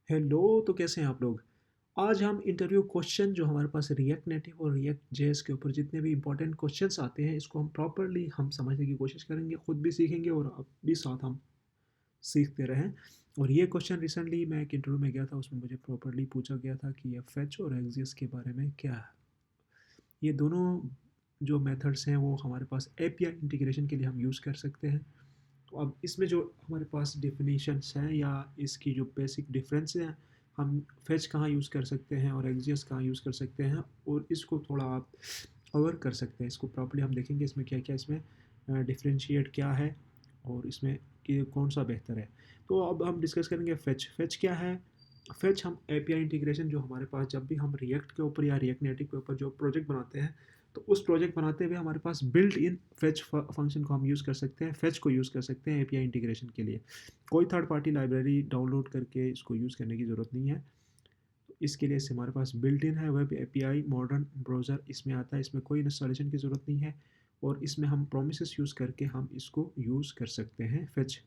Hello, तो कैसे हैं आप लोग? आज हम इंटरव्यू क्वेश्चन जो हमारे पास रिएक्ट नेटिव और रिएक्ट जेएस के ऊपर जितने भी इंपॉर्टेंट क्वेश्चंस आते हैं, इसको हम प्रॉपर्ली हम समझने की कोशिश करेंगे, खुद भी सीखेंगे और आप भी साथ हम सीखते रहें। और ये क्वेश्चन रिसेंटली मैं एक इंटरव्यू में गया था, उसमें मुझे प्रॉपर्ली पूछा गया था कि ये फेच और एक्सिस के बारे में क्या है। ये दोनों जो मेथड्स हैं वो हमारे पास एपीआई इंटीग्रेशन के लिए हम यूज़ कर सकते हैं। तो अब इसमें जो हमारे पास डेफिनेशंस हैं या इसकी जो बेसिक डिफरेंस हैं, हम फेच कहाँ यूज़ कर सकते हैं और एक्सिस कहाँ यूज़ कर सकते हैं, और इसको थोड़ा आप कवर कर सकते हैं। इसको प्रॉपर्ली हम देखेंगे इसमें क्या क्या इसमें डिफरेंशिएट क्या है और इसमें कि कौन सा बेहतर है। तो अब हम डिस्कस करेंगे फेच। फेच क्या है? फेच हम एपीआई इंटीग्रेशन जो हमारे पास जब भी हम रिएक्ट के ऊपर या रिएक्ट नेटिव के ऊपर जो प्रोजेक्ट बनाते हैं, तो उस प्रोजेक्ट बनाते हुए हमारे पास बिल्ट इन फेच फंक्शन को हम यूज़ कर सकते हैं, फेच को यूज़ कर सकते हैं एपीआई इंटीग्रेशन के लिए। कोई थर्ड पार्टी लाइब्रेरी डाउनलोड करके इसको यूज़ करने की ज़रूरत नहीं है। तो इसके लिए हमारे पास बिल्ट इन है वेब एपीआई मॉडर्न ब्राउज़र इसमें आता है, इसमें कोई इंस्टॉलेशन की ज़रूरत नहीं है। और इसमें हम प्रोमिसेस यूज़ करके हम इसको यूज़ कर सकते हैं फेच।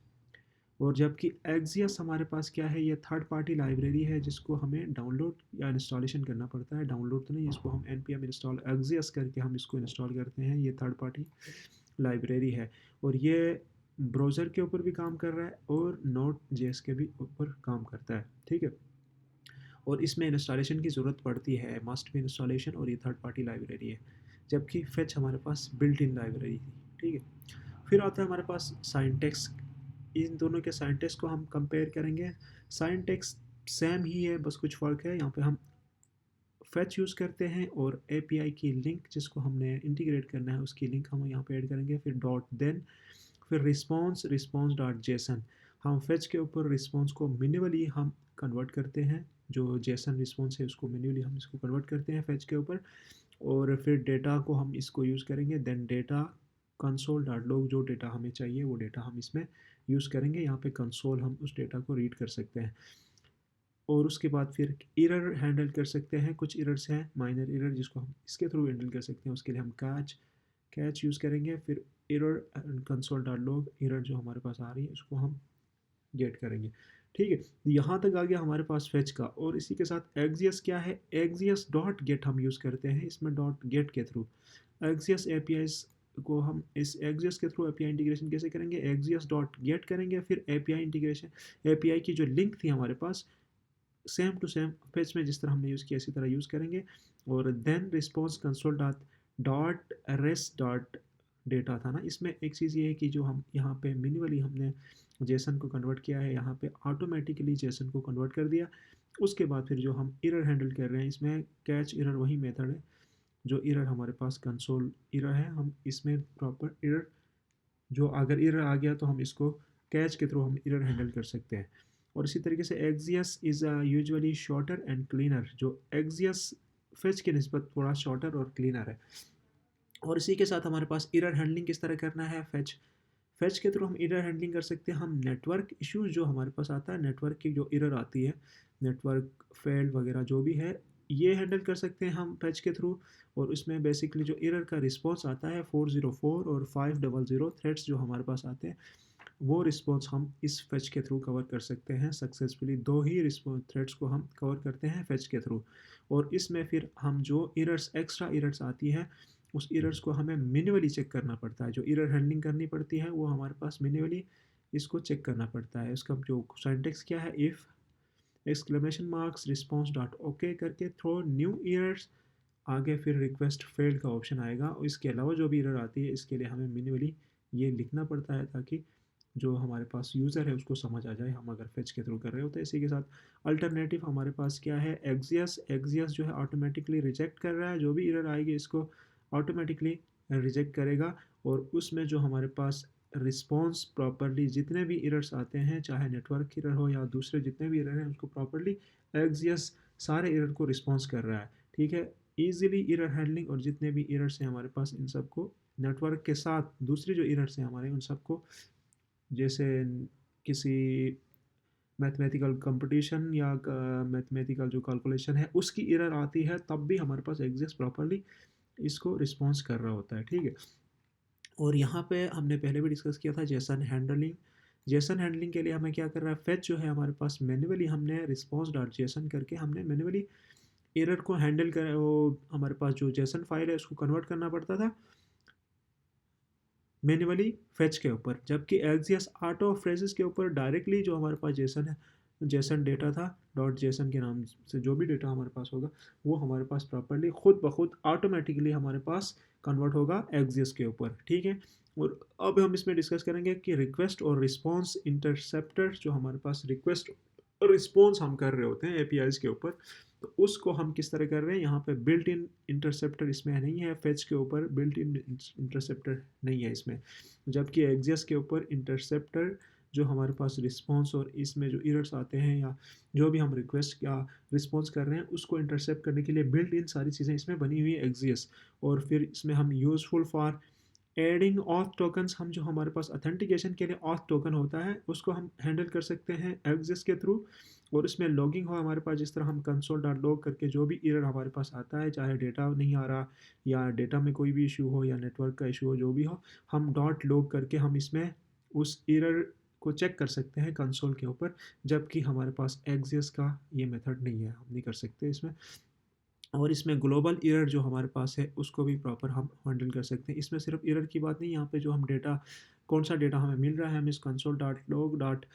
और जबकि एक्सियस हमारे पास क्या है, ये थर्ड पार्टी लाइब्रेरी है जिसको हमें डाउनलोड या इंस्टॉलेशन करना पड़ता है। डाउनलोड तो नहीं, इसको हम npm इंस्टॉल एक्सियस करके हम इसको इंस्टॉल करते हैं। ये थर्ड पार्टी लाइब्रेरी है और ये ब्राउज़र के ऊपर भी काम कर रहा है और नोट जेएस के भी ऊपर काम करता है, ठीक है। और इसमें इंस्टॉलेशन की ज़रूरत पड़ती है, मस्ट भी इंस्टॉलेशन, और ये थर्ड पार्टी लाइब्रेरी है। जबकि फेच हमारे पास बिल्ट इन लाइब्रेरी थी, ठीक है। फिर आता है हमारे पास साइंटेक्स। इन दोनों के साइंटेक्स को हम कंपेयर करेंगे। साइंटेक्स सेम ही है, बस कुछ फ़र्क है। यहाँ पे हम फेच यूज़ करते हैं और एपीआई की लिंक जिसको हमने इंटीग्रेट करना है उसकी लिंक हम यहाँ पे ऐड करेंगे। फिर डॉट देन, फिर रिस्पॉन्स रिस्पॉन्स डॉट जेसन। हम फेच के ऊपर रिस्पॉन्स को मैन्युअली हम कन्वर्ट करते हैं, जो जेसन रिस्पॉन्स है उसको मैन्युअली हम इसको कन्वर्ट करते हैं फेच के ऊपर। और फिर डेटा को हम इसको यूज़ करेंगे। Then data console dot log, जो डेटा हमें चाहिए वो डेटा हम इसमें यूज़ करेंगे। यहाँ पे कंसोल हम उस डेटा को रीड कर सकते हैं। और उसके बाद फिर एरर हैंडल कर सकते हैं। कुछ एरर्स हैं माइनर एरर जिसको हम इसके थ्रू हैंडल कर सकते हैं, उसके लिए हम कैच कैच यूज़ करेंगे। फिर error console dot log, error जो हमारे पास आ रही है उसको हम गेट करेंगे, ठीक है। यहाँ तक आ गया हमारे पास फेच का। और इसी के साथ एक्सियस क्या है, एक्सियस डॉट गेट हम यूज़ करते हैं इसमें, डॉट गेट के थ्रू एक्सियस एपीआईज को हम इस एक्सियस के थ्रू एपीआई इंटीग्रेशन कैसे करेंगे, एक्सियस डॉट गेट करेंगे। फिर एपीआई इंटीग्रेशन, एपीआई की जो लिंक थी हमारे पास सेम टू सेम फेच में जिस तरह हमने यूज़ किया इसी तरह यूज़ करेंगे। और then response console dot dot res dot data था ना, इसमें एक चीज़ ये है कि जो हम यहाँ पे मिनिमली हमने जेसन को कन्वर्ट किया है, यहाँ पे ऑटोमेटिकली जेसन को कन्वर्ट कर दिया। उसके बाद फिर जो हम एरर हैंडल कर रहे हैं इसमें कैच एरर वही मेथड है जो एरर हमारे पास कंसोल एरर है, हम इसमें प्रॉपर एरर, जो अगर एरर आ गया तो हम इसको कैच के थ्रू हम एरर हैंडल कर सकते हैं। और इसी तरीके से Axios is usually shorter and cleaner, जो एक्सियस फेच के नस्बत थोड़ा शॉर्टर और क्लीनर है। और इसी के साथ हमारे पास एरर हैंडलिंग किस तरह करना है, फेच फेच के थ्रू हम एरर हैंडलिंग कर सकते हैं। हम नेटवर्क इश्यूज जो हमारे पास आता है, नेटवर्क की जो एरर आती है, नेटवर्क फेल्ड वगैरह जो भी है, ये हैंडल कर सकते हैं हम फेच के थ्रू। और उसमें बेसिकली जो एरर का रिस्पॉन्स आता है 404 और 500 थ्रेड्स जो हमारे पास आते हैं, वो रिस्पॉन्स हम इस फेच के थ्रू कवर कर सकते हैं सक्सेसफुली। दो ही रिस्पॉन्स थ्रेड्स को हम कवर करते हैं फेच के थ्रू। और इसमें फिर हम जो एरर्स एक्स्ट्रा एरर्स आती है उस एरर्स को हमें मैन्युअली चेक करना पड़ता है। जो एरर हैंडलिंग करनी पड़ती है वो हमारे पास मैन्युअली इसको चेक करना पड़ता है। इसका जो सिंटैक्स क्या है, if exclamation marks response dot okay करके थ्रो न्यू एरर्स, आगे फिर रिक्वेस्ट फेल्ड का ऑप्शन आएगा। और इसके अलावा जो भी एरर आती है इसके लिए हमें मैन्युअली ये लिखना पड़ता है ताकि जो हमारे पास यूज़र है उसको समझ आ जाए हम अगर फेच के थ्रू कर रहे हो तो। इसी के साथ अल्टरनेटिव हमारे पास क्या है, एक्सियस। एक्सियस जो है ऑटोमेटिकली रिजेक्ट कर रहा है, जो भी एरर आएगी इसको ऑटोमेटिकली रिजेक्ट करेगा। और उसमें जो हमारे पास रिस्पॉन्स प्रॉपरली जितने भी एरर्स आते हैं, चाहे नेटवर्क एरर हो या दूसरे जितने भी एरर हैं, उसको प्रॉपरली एक्सियस सारे एरर को रिस्पॉन्स कर रहा है, ठीक है। ईजिली एरर हैंडलिंग, और जितने भी एरर्स हैं हमारे पास इन सबको नेटवर्क के साथ दूसरी जो एरर्स हैं हमारे उन सबको, जैसे किसी मैथमेटिकल कंपटीशन या मैथमेटिकल जो कैलकुलेशन है उसकी एरर आती है, तब भी हमारे पास एग्जिस्ट प्रॉपरली इसको रिस्पॉन्स कर रहा होता है, ठीक है। और यहाँ पे हमने पहले भी डिस्कस किया था जेसन हैंडलिंग। जेसन हैंडलिंग के लिए हमें क्या कर रहा है, फेच जो है हमारे पास मैन्युअली हमने रिस्पॉन्स डॉट जेसन करके हमने मैन्युअली एरर को हैंडल कर, वो हमारे पास जो जेसन फाइल है उसको कन्वर्ट करना पड़ता था मैन्युअली फेच के ऊपर, जबकि एक्सियस ऑटो फ्रेजेस के ऊपर डायरेक्टली जो हमारे पास जेसन है, जेसन डेटा था डॉट जेसन के नाम से जो भी डेटा हमारे पास होगा वो हमारे पास प्रॉपरली खुद ब खुद ऑटोमेटिकली हमारे पास कन्वर्ट होगा एक्सियस के ऊपर, ठीक है। और अब हम इसमें डिस्कस करेंगे कि रिक्वेस्ट और रिस्पॉन्स इंटरसेप्टर, जो हमारे पास रिक्वेस्ट और रिस्पॉन्स हम कर रहे होते हैं एपीआईज के ऊपर, तो उसको हम किस तरह कर रहे हैं। यहाँ पे बिल्ट इन इंटरसेप्टर इसमें नहीं है, फेच के ऊपर बिल्ट इन इंटरसेप्टर नहीं है इसमें, जबकि एग्जियस के ऊपर इंटरसेप्टर जो हमारे पास रिस्पॉन्स और इसमें जो एरर्स आते हैं या जो भी हम रिक्वेस्ट या रिस्पॉन्स कर रहे हैं उसको इंटरसेप्ट करने के लिए बिल्ट इन सारी चीज़ें इसमें बनी हुई है एक्जियस। और फिर इसमें हम useful for adding auth tokens, हम जो हमारे पास अथेंटिकेशन के लिए ऑथ टोकन होता है उसको हम हैंडल कर सकते हैं एक्जिस के थ्रू। और इसमें लॉगिंग हो हमारे पास, जिस तरह हम कंसोल डॉट लॉग करके जो भी एरर हमारे पास आता है, चाहे डेटा नहीं आ रहा या डेटा में कोई भी इशू हो या नेटवर्क का इशू हो, जो भी हो, हम डॉट लॉग करके हम इसमें उस एरर को चेक कर सकते हैं कंसोल के ऊपर। जबकि हमारे पास एक्जिस का ये मेथड नहीं है, हम नहीं कर सकते इसमें। और इसमें ग्लोबल एरर जो हमारे पास है उसको भी प्रॉपर हम हैंडल कर सकते हैं। इसमें सिर्फ एरर की बात नहीं, यहाँ पे जो हम डेटा, कौन सा डेटा हमें मिल रहा है, हम इस console dot log dot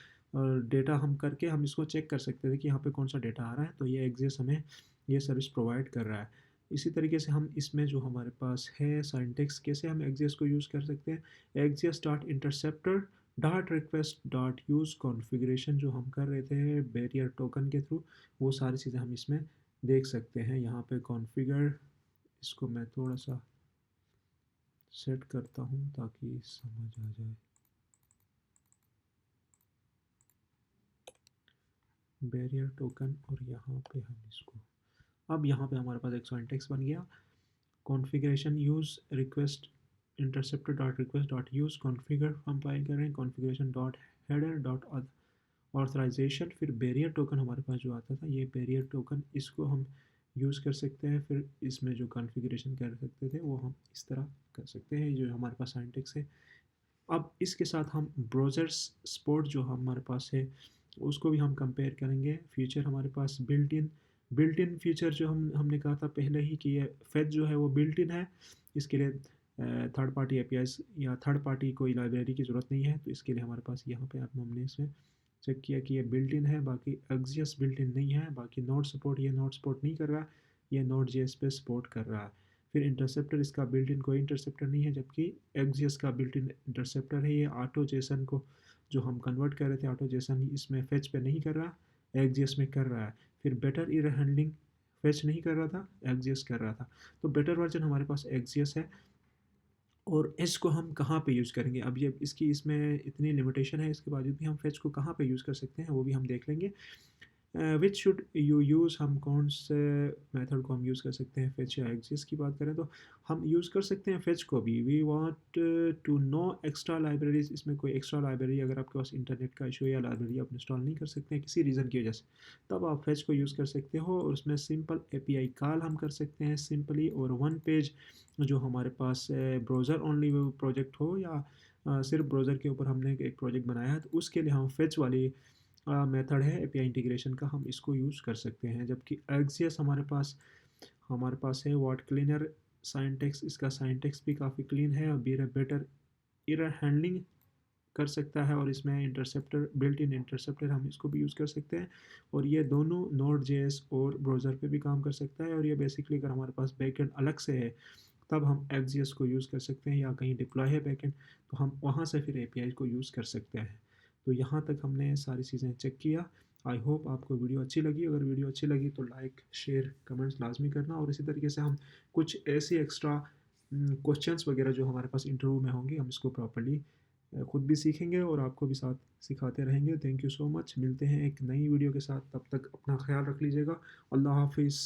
data हम करके हम इसको चेक कर सकते थे कि यहाँ पे कौन सा डेटा आ रहा है, तो ये एग्जिस हमें ये सर्विस प्रोवाइड कर रहा है। इसी तरीके से हम इसमें जो हमारे पास है साइंटेक्स, कैसे हम एग्जिस को यूज़ कर सकते हैं, excess dot interceptor dot request dot use configuration जो हम कर रहे थे बैरियर टोकन के थ्रू, वो सारी चीज़ें हम इसमें देख सकते हैं। यहाँ पे कॉन्फ़िगर, इसको मैं थोड़ा सा सेट करता हूँ ताकि समझ आ जाए। बैरियर टोकन, और यहाँ पे हम इसको, अब यहाँ पे हमारे पास एक सिंटैक्स बन गया, configuration use request interceptor dot request dot use configure, हम फाइल कर रहे हैं configuration dot header dot authorization, फिर बैरियर टोकन हमारे पास जो आता था, ये बैरियर टोकन, इसको हम यूज़ कर सकते हैं। फिर इसमें जो कॉन्फ़िगरेशन कर सकते थे वो हम इस तरह कर सकते हैं, जो हमारे पास सिंटैक्स है। अब इसके साथ हम ब्राउज़र्स सपोर्ट जो हमारे पास है उसको भी हम कंपेयर करेंगे। फीचर हमारे पास बिल्ट इन फीचर जो हमने कहा था पहले ही कि ये फेच जो है वो बिल्ट इन है, इसके लिए थर्ड पार्टी एपीआईज या थर्ड पार्टी कोई लाइब्रेरी की ज़रूरत नहीं है। तो इसके लिए हमारे पास यहाँ पे अब हमने इसमें चेक किया कि ये बिल्ट इन है, बाकी एक्सियस बिल्ट इन नहीं है। बाकी नोड सपोर्ट, ये नोड सपोर्ट नहीं कर रहा, ये नोड जेएस पे सपोर्ट कर रहा है। फिर इंटरसेप्टर, इसका बिल्ट इन कोई इंटरसेप्टर नहीं है, जबकि एक्सियस का बिल्ट इन इंटरसेप्टर है। ये ऑटो जेसन को जो हम कन्वर्ट कर रहे थे ऑटो जेसन, इसमें फेच पे नहीं कर रहा, एक्सियस में कर रहा है। फिर बेटर एरर हैंडलिंग, फेच नहीं कर रहा था, एक्सियस कर रहा था। तो बेटर वर्जन हमारे पास एक्सियस है। और इसको हम कहाँ पे यूज़ करेंगे, अब ये इसकी इसमें इतनी लिमिटेशन है, इसके बावजूद भी हम फेच को कहाँ पे यूज़ कर सकते हैं वो भी हम देख लेंगे। विच शुड यू यूज़, हम कौन से मेथड को हम यूज़ कर सकते हैं फेच या एक्सिस की बात करें तो हम यूज़ कर सकते हैं फेच को भी। We want to know extra libraries, इसमें कोई एक्स्ट्रा लाइब्रेरी अगर आपके पास इंटरनेट का इशू या लाइब्रेरी आप इंस्टॉल नहीं कर सकते हैं किसी रीज़न की वजह से, तब आप फेच को यूज़ कर सकते हो। और उसमें सिंपल एपीआई कॉल हम कर सकते हैं सिंपली, और वन पेज जो हमारे पास ब्राउज़र ओनली प्रोजेक्ट हो या सिर्फ ब्राउज़र के ऊपर हमने एक प्रोजेक्ट बनाया है, तो उसके लिए हम फेच वाली मेथड है एपीआई इंटीग्रेशन का, हम इसको यूज़ कर सकते हैं। जबकि एक्सियस हमारे पास है वाट क्लीनर साइंटेक्स, इसका साइंटेक्स भी काफ़ी क्लीन है और बेटर एरर हैंडलिंग कर सकता है। और इसमें इंटरसेप्टर, बिल्ट इन इंटरसेप्टर, हम इसको भी यूज़ कर सकते हैं। और ये दोनों नोड जेएस और ब्राउज़र पे भी काम कर सकता है। और ये बेसिकली अगर हमारे पास बैकएंड अलग से है तब हम एक्सियस को यूज़ कर सकते हैं, या कहीं डिप्लॉय है बैकएंड तो हम वहाँ से फिर एपीआई को यूज़ कर सकते हैं। तो यहाँ तक हमने सारी चीज़ें चेक किया। आई होप आपको वीडियो अच्छी लगी, अगर वीडियो अच्छी लगी तो लाइक शेयर कमेंट्स लाजमी करना। और इसी तरीके से हम कुछ ऐसी एक्स्ट्रा क्वेश्चंस वगैरह जो हमारे पास इंटरव्यू में होंगे हम इसको प्रॉपर्ली खुद भी सीखेंगे और आपको भी साथ सिखाते रहेंगे। थैंक यू सो मच, मिलते हैं एक नई वीडियो के साथ, तब तक अपना ख्याल रख लीजिएगा। अल्लाह हाफिज़।